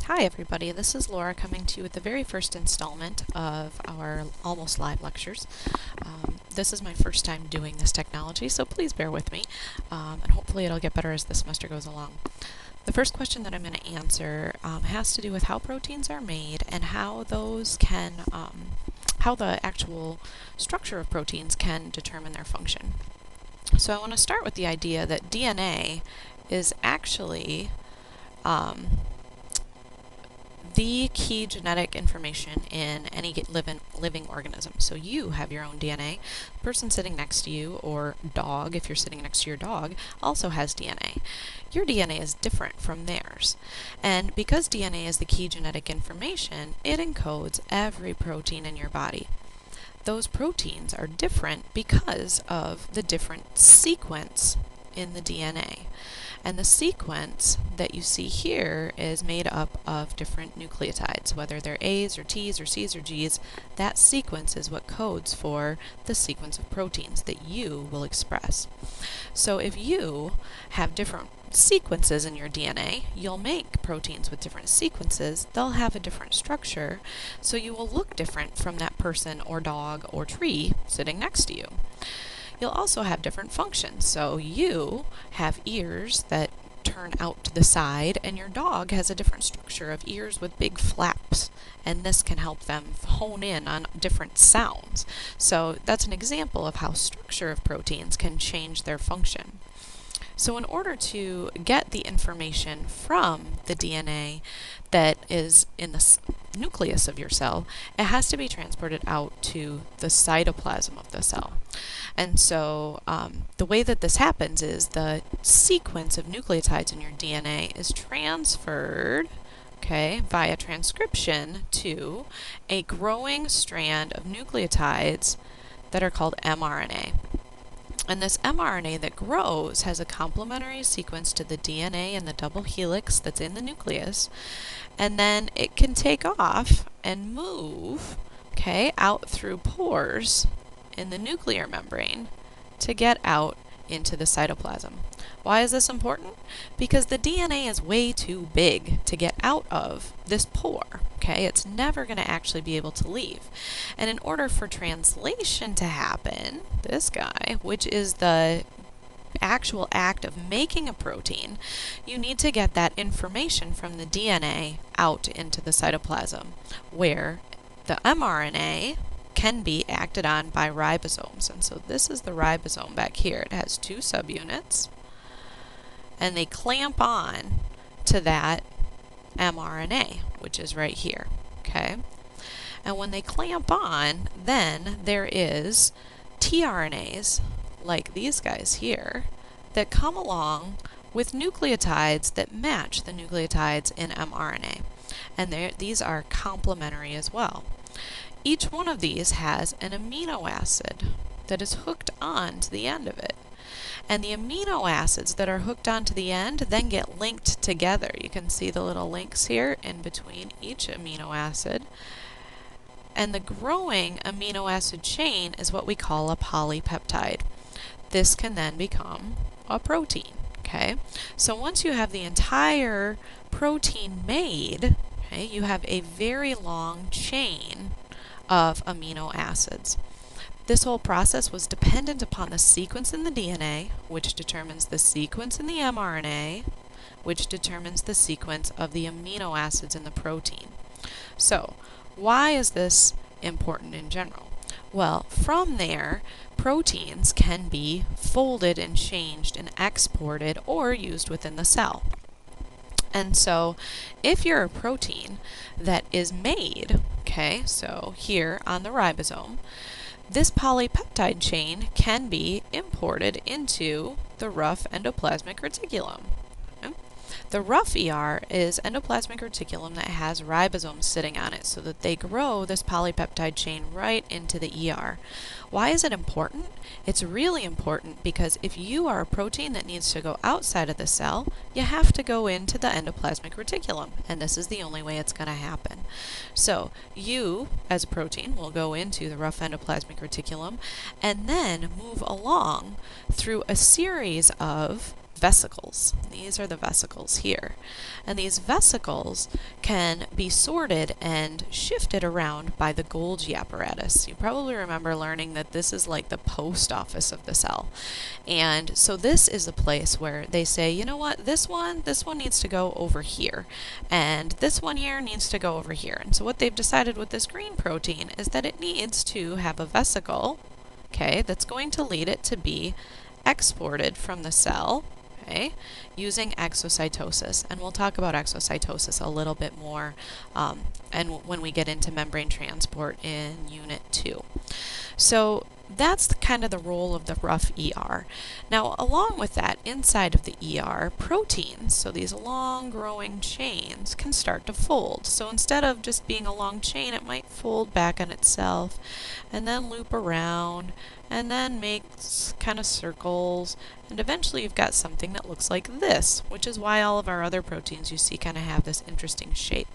Hi everybody, this is Laura coming to you with the very first installment of our almost live lectures. This is my first time doing this technology, so please bear with me, and hopefully it'll get better as the semester goes along. The first question that I'm going to answer has to do with how proteins are made and how those can, how the actual structure of proteins can determine their function. So I want to start with the idea that DNA is actually the key genetic information in any living organism. So you have your own DNA. The person sitting next to you, or dog, if you're sitting next to your dog, also has DNA. Your DNA is different from theirs. And because DNA is the key genetic information, it encodes every protein in your body. Those proteins are different because of the different sequence in the DNA. And the sequence that you see here is made up of different nucleotides, whether they're A's or T's or C's or G's. That sequence is what codes for the sequence of proteins that you will express. So if you have different sequences in your DNA, you'll make proteins with different sequences. They'll have a different structure, so you will look different from that person or dog or tree sitting next to you. You'll also have different functions. So you have ears that turn out to the side, and your dog has a different structure of ears with big flaps, and this can help them hone in on different sounds. So that's an example of how structure of proteins can change their function. So in order to get the information from the DNA that is in the nucleus of your cell, it has to be transported out to the cytoplasm of the cell. And so the way that this happens is the sequence of nucleotides in your DNA is transferred, via transcription to a growing strand of nucleotides that are called mRNA. And this mRNA that grows has a complementary sequence to the DNA and the double helix that's in the nucleus, and then it can take off and move, out through pores in the nuclear membrane to get out into the cytoplasm. Why is this important? Because the DNA is way too big to get out of this pore. It's never going to actually be able to leave. And in order for translation to happen, this guy, which is the actual act of making a protein, you need to get that information from the DNA out into the cytoplasm, where the mRNA can be acted on by ribosomes. And so this is the ribosome back here. It has two subunits, and they clamp on to that mRNA, which is right here, And when they clamp on, then there is tRNAs, like these guys here, that come along with nucleotides that match the nucleotides in mRNA. And these are complementary as well. Each one of these has an amino acid that is hooked on to the end of it. And the amino acids that are hooked onto the end then get linked together. You can see the little links here in between each amino acid. And the growing amino acid chain is what we call a polypeptide. This can then become a protein. So once you have the entire protein made, you have a very long chain of amino acids. This whole process was dependent upon the sequence in the DNA, which determines the sequence in the mRNA, which determines the sequence of the amino acids in the protein. So, why is this important in general? Well, from there, proteins can be folded and changed and exported or used within the cell. And so, if you're a protein that is made, so here on the ribosome, this polypeptide chain can be imported into the rough endoplasmic reticulum. The rough ER is endoplasmic reticulum that has ribosomes sitting on it so that they grow this polypeptide chain right into the ER. Why is it important? It's really important because if you are a protein that needs to go outside of the cell, you have to go into the endoplasmic reticulum, and this is the only way it's going to happen. So you, as a protein, will go into the rough endoplasmic reticulum and then move along through a series of vesicles. These are the vesicles here. And these vesicles can be sorted and shifted around by the Golgi apparatus. You probably remember learning that this is like the post office of the cell. And so this is a place where they say, you know what, this one needs to go over here. And this one here needs to go over here. And so what they've decided with this green protein is that it needs to have a vesicle, okay, that's going to lead it to be exported from the cell, okay, using exocytosis. And we'll talk about exocytosis a little bit more and when we get into membrane transport in Unit 2. So that's kind of the role of the rough ER. Now, along with that, inside of the ER, proteins, so these long growing chains, can start to fold. So instead of just being a long chain, it might fold back on itself and then loop around and then make kind of circles, and eventually you've got something that looks like this, which is why all of our other proteins you see kind of have this interesting shape.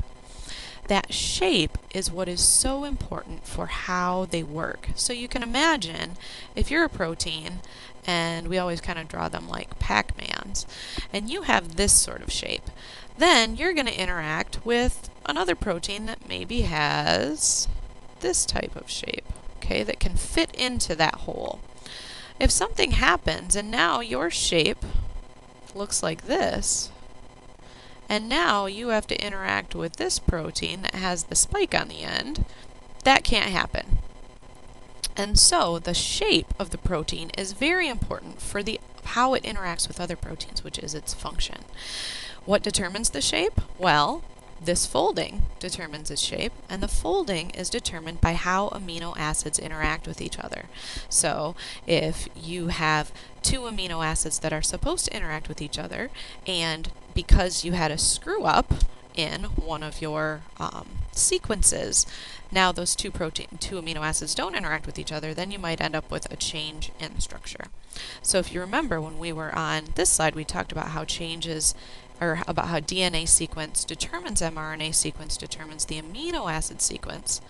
That shape is what is so important for how they work. So you can imagine if you're a protein, and we always kind of draw them like Pac-Mans, and you have this sort of shape, then you're going to interact with another protein that maybe has this type of shape, okay, that can fit into that hole. If something happens and now your shape looks like this, and now you have to interact with this protein that has the spike on the end, that can't happen. And so the shape of the protein is very important for how it interacts with other proteins, which is its function. What determines the shape? Well, this folding determines its shape, and the folding is determined by how amino acids interact with each other. So if you have two amino acids that are supposed to interact with each other, and because you had a screw up in one of your sequences, now those two amino acids don't interact with each other, then you might end up with a change in structure. So if you remember when we were on this slide, we talked about how about how DNA sequence determines mRNA sequence determines the amino acid sequence.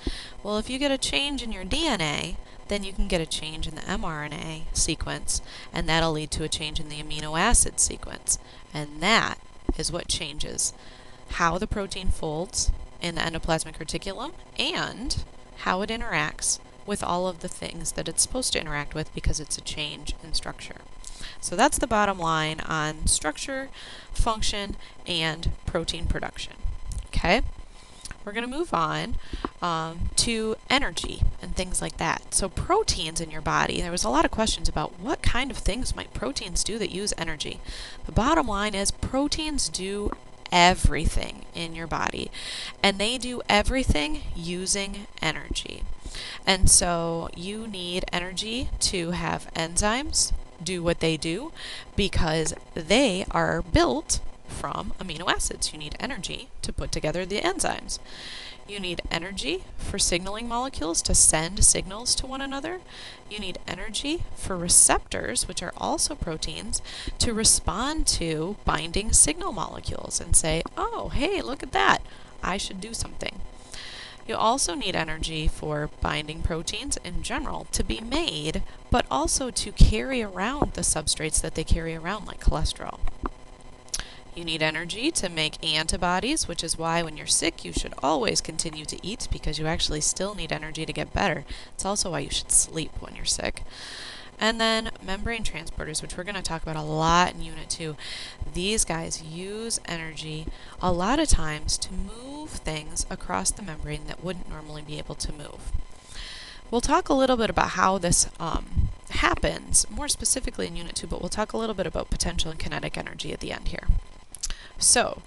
Well, if you get a change in your DNA, then you can get a change in the mRNA sequence, and that'll lead to a change in the amino acid sequence. And that is what changes how the protein folds in the endoplasmic reticulum and how it interacts with all of the things that it's supposed to interact with, because it's a change in structure. So that's the bottom line on structure, function, and protein production. Okay? We're going to move on to energy and things like that. So proteins in your body, there was a lot of questions about what kind of things might proteins do that use energy. The bottom line is proteins do everything in your body, and they do everything using energy. And so you need energy to have enzymes do what they do, because they are built from amino acids. You need energy to put together the enzymes. You need energy for signaling molecules to send signals to one another. You need energy for receptors, which are also proteins, to respond to binding signal molecules and say, oh, hey, look at that, I should do something. You also need energy for binding proteins in general to be made, but also to carry around the substrates that they carry around, like cholesterol. You need energy to make antibodies, which is why when you're sick you should always continue to eat, because you actually still need energy to get better. It's also why you should sleep when you're sick. And then membrane transporters, which we're going to talk about a lot in Unit 2. These guys use energy a lot of times to move things across the membrane that wouldn't normally be able to move. We'll talk a little bit about how this happens, more specifically in Unit 2, but we'll talk a little bit about potential and kinetic energy at the end here. So,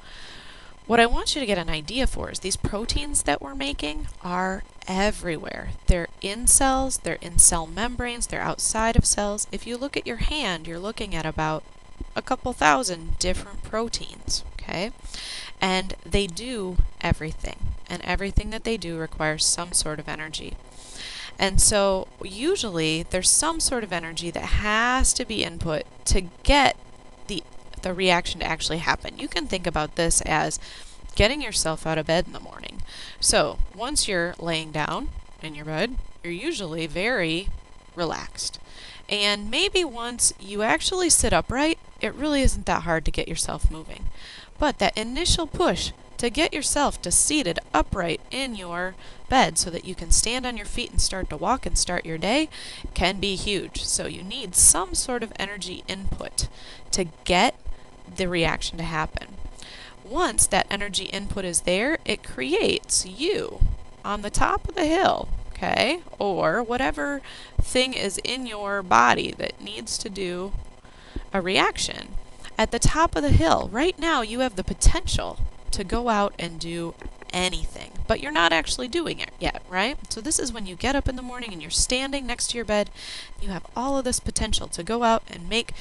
what I want you to get an idea for is these proteins that we're making are everywhere. They're in cells, they're in cell membranes, they're outside of cells. If you look at your hand, you're looking at about a couple thousand different proteins, okay? And they do everything, and everything that they do requires some sort of energy. And so usually there's some sort of energy that has to be input to get the reaction to actually happen. You can think about this as getting yourself out of bed in the morning. So once you're laying down in your bed, you're usually very relaxed. And maybe once you actually sit upright, it really isn't that hard to get yourself moving. But that initial push to get yourself to seated upright in your bed so that you can stand on your feet and start to walk and start your day can be huge. So you need some sort of energy input to get the reaction to happen. Once that energy input is there, it creates you on the top of the hill, okay? Or whatever thing is in your body that needs to do a reaction. At the top of the hill, right now you have the potential to go out and do anything, but you're not actually doing it yet, right? So this is when you get up in the morning and you're standing next to your bed. You have all of this potential to go out and make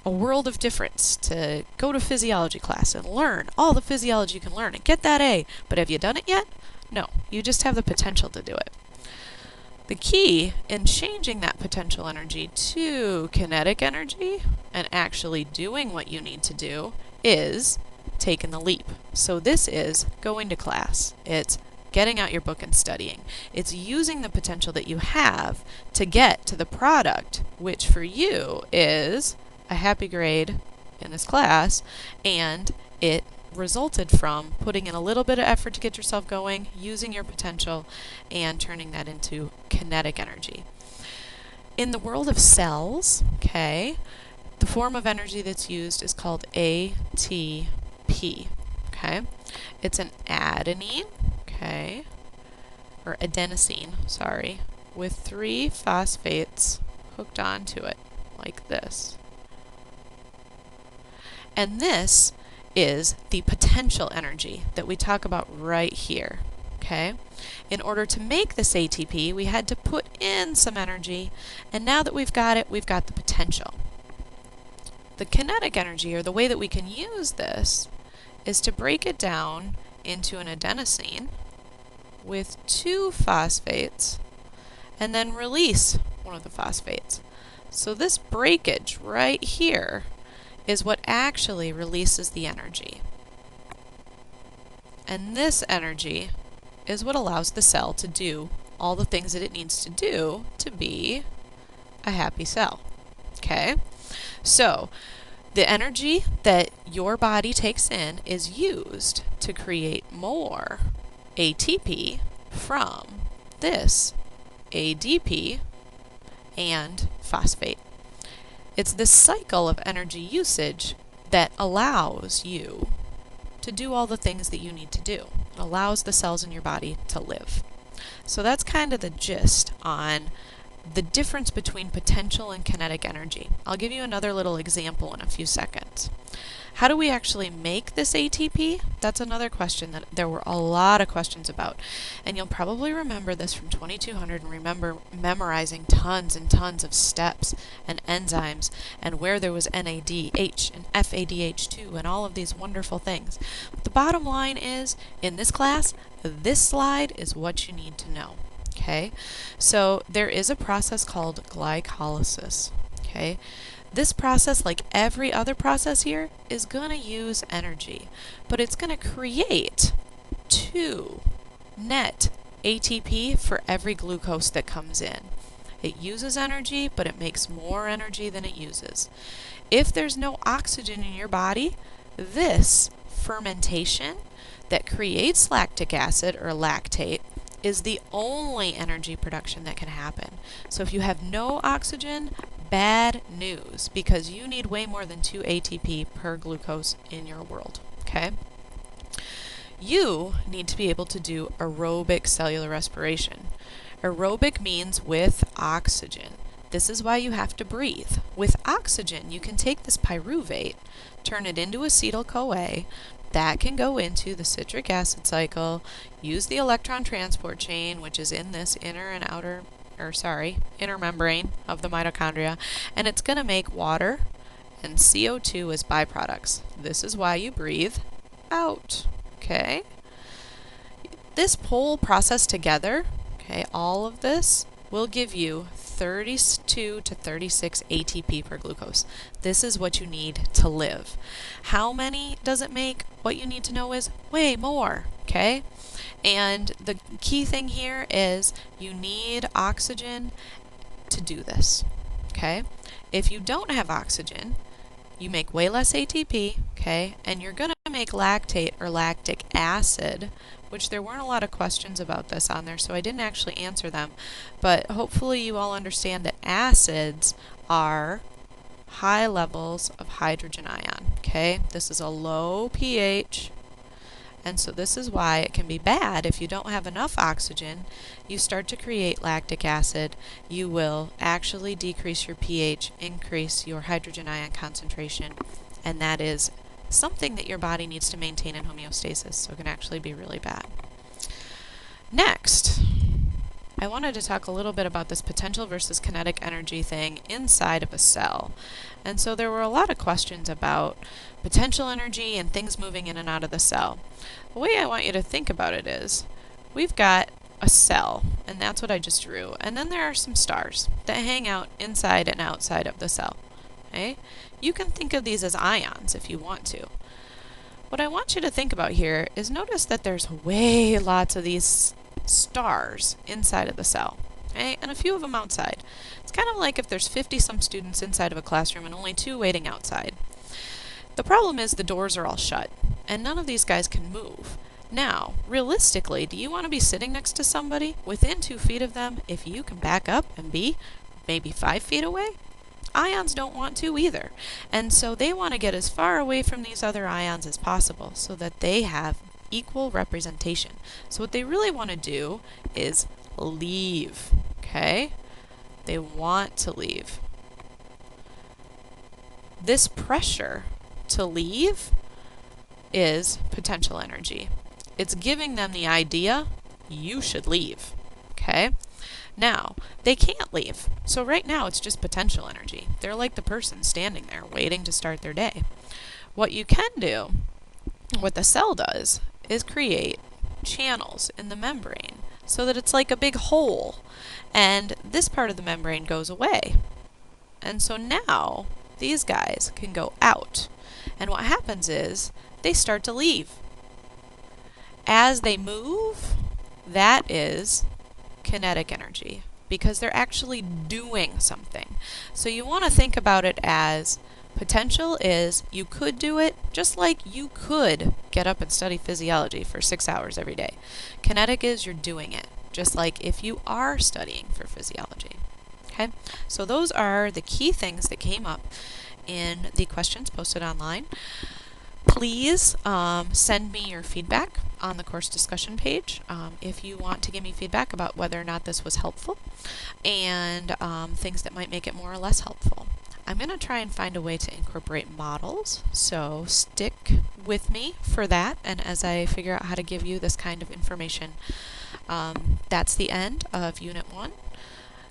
a world of difference, to go to physiology class and learn all the physiology you can learn and get that A. But have you done it yet? No, you just have the potential to do it. The key in changing that potential energy to kinetic energy and actually doing what you need to do is taking the leap. So this is going to class. It's getting out your book and studying. It's using the potential that you have to get to the product, which for you is a happy grade in this class, and it resulted from putting in a little bit of effort to get yourself going, using your potential, and turning that into kinetic energy. In the world of cells, okay, the form of energy that's used is called ATP, okay? It's an adenine, okay, or adenosine, sorry, with 3 phosphates hooked onto it, like this. And this is the potential energy that we talk about right here, okay? In order to make this ATP, we had to put in some energy, and now that we've got it, we've got the potential. The kinetic energy, or the way that we can use this, is to break it down into an adenosine with 2 phosphates, and then release one of the phosphates. So this breakage right here is what actually releases the energy. And this energy is what allows the cell to do all the things that it needs to do to be a happy cell. Okay? So, the energy that your body takes in is used to create more ATP from this ADP and phosphate. It's this cycle of energy usage that allows you to do all the things that you need to do. It allows the cells in your body to live. So that's kind of the gist on the difference between potential and kinetic energy. I'll give you another little example in a few seconds. How do we actually make this ATP? That's another question that there were a lot of questions about. And you'll probably remember this from 2200 and remember memorizing tons and tons of steps and enzymes and where there was NADH and FADH2 and all of these wonderful things. But the bottom line is, in this class, this slide is what you need to know. Okay? So there is a process called glycolysis. Okay? This process, like every other process here, is going to use energy, but it's going to create 2 net ATP for every glucose that comes in. It uses energy, but it makes more energy than it uses. If there's no oxygen in your body, this fermentation that creates lactic acid or lactate is the only energy production that can happen. So if you have no oxygen, bad news, because you need way more than 2 ATP per glucose in your world, okay? You need to be able to do aerobic cellular respiration. Aerobic means with oxygen. This is why you have to breathe. With oxygen, you can take this pyruvate, turn it into acetyl-CoA, that can go into the citric acid cycle, use the electron transport chain, which is in this inner membrane of the mitochondria, and it's going to make water and CO2 as byproducts. This is why you breathe out, okay? This whole process together, okay, all of this will give you 32 to 36 ATP per glucose. This is what you need to live. How many does it make? What you need to know is way more, okay? And the key thing here is you need oxygen to do this, okay? If you don't have oxygen, you make way less ATP, okay, and you're going to make lactate or lactic acid, which there weren't a lot of questions about this on there, so I didn't actually answer them. But hopefully you all understand that acids are high levels of hydrogen ion, okay? This is a low pH, and so this is why it can be bad if you don't have enough oxygen. You start to create lactic acid, you will actually decrease your pH, increase your hydrogen ion concentration, and that is something that your body needs to maintain in homeostasis, so it can actually be really bad. Next, I wanted to talk a little bit about this potential versus kinetic energy thing inside of a cell. And so there were a lot of questions about potential energy and things moving in and out of the cell. The way I want you to think about it is, we've got a cell, and that's what I just drew, and then there are some stars that hang out inside and outside of the cell. Okay? You can think of these as ions if you want to. What I want you to think about here is notice that there's way lots of these stars inside of the cell, okay? And a few of them outside. It's kind of like if there's 50-some students inside of a classroom and only 2 waiting outside. The problem is the doors are all shut, and none of these guys can move. Now, realistically, do you want to be sitting next to somebody within 2 feet of them if you can back up and be maybe 5 feet away? Ions don't want to either, and so they want to get as far away from these other ions as possible so that they have equal representation. So what they really want to do is leave, okay? They want to leave. This pressure to leave is potential energy. It's giving them the idea, you should leave, okay? Now, they can't leave, so right now it's just potential energy. They're like the person standing there waiting to start their day. What you can do, what the cell does, is create channels in the membrane so that it's like a big hole, and this part of the membrane goes away. And so now these guys can go out, and what happens is they start to leave. As they move, that is kinetic energy, because they're actually doing something. So you want to think about it as potential is you could do it, just like you could get up and study physiology for 6 hours every day. Kinetic is you're doing it, just like if you are studying for physiology. Okay, so those are the key things that came up in the questions posted online. Please send me your feedback on the course discussion page if you want to give me feedback about whether or not this was helpful, and things that might make it more or less helpful. I'm going to try and find a way to incorporate models, so stick with me for that, and as I figure out how to give you this kind of information. That's the end of Unit 1.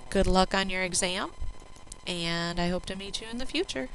Good luck on your exam, and I hope to meet you in the future.